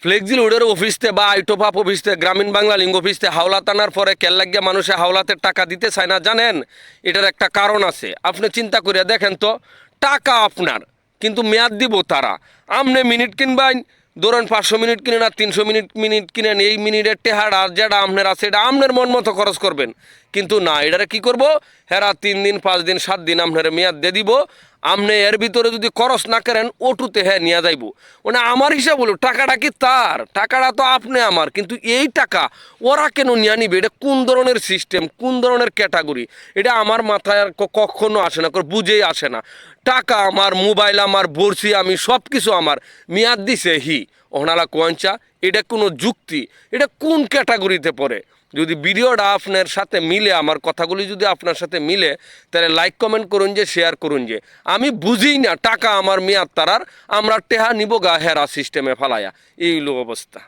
ফ্লেক্সিলোডের অফিসতে বা আইটোপাপ অফিসতে গ্রামীণ বাংলা লিঙ্গ অফিসতে হাওলা টানার পরে কেল্লাগিয়া মানুষে হাওলাতে টাকা দিতে চায় না জানেন? এটার একটা কারণ আছে। আপনি চিন্তা করে দেখেন তো, টাকা আপনার কিন্তু মেয়াদ দিব তারা। আপনি মিনিট কিনবেন, ধরেন 500 মিনিট কিনেন আর 300 মিনিট কিনেন, এই মিনিটের টেহারা যেটা আপনার আছে এটা আপনার মন মতো খরচ করবেন। কিন্তু না, এটারে কি করব, হেরা 3 দিন 5 দিন 7 দিন আপনার মেয়াদ দিয়ে দিব। আপনি এর ভিতরে যদি খরচ না করেন ওটুতে হ্যাঁ নিয়ে যাইব। মানে আমার হিসাব হলো টাকাটা কি তার, টাকাটা তো আপনি আমার, কিন্তু এই টাকা ওরা কেন নিয়ে নিবে? এটা কোন ধরনের সিস্টেম, কোন ধরনের ক্যাটাগরি, এটা আমার মাথায় আর কখনো আসে না, বুঝেই আসে না। টাকা আমার, মোবাইল আমার, বর্ষি আমি, সব কিছু আমার, মেয়াদ দিছে হি ওনারা কোয়াঞ্চা। এটা কোনো যুক্তি? এটা কোন ক্যাটাগরিতে পড়ে? যদি ভিডিওটা আপনার সাথে মিলে, আমার কথাগুলি যদি আপনার সাথে মিলে, তাহলে লাইক কমেন্ট করুন, যে শেয়ার করুন। যে আমি বুঝি না টাকা আমার মেয়াদ তারার, আমরা টেহা নিব গা হেরা সিস্টেমে ফালাইয়া, এই হলো অবস্থা।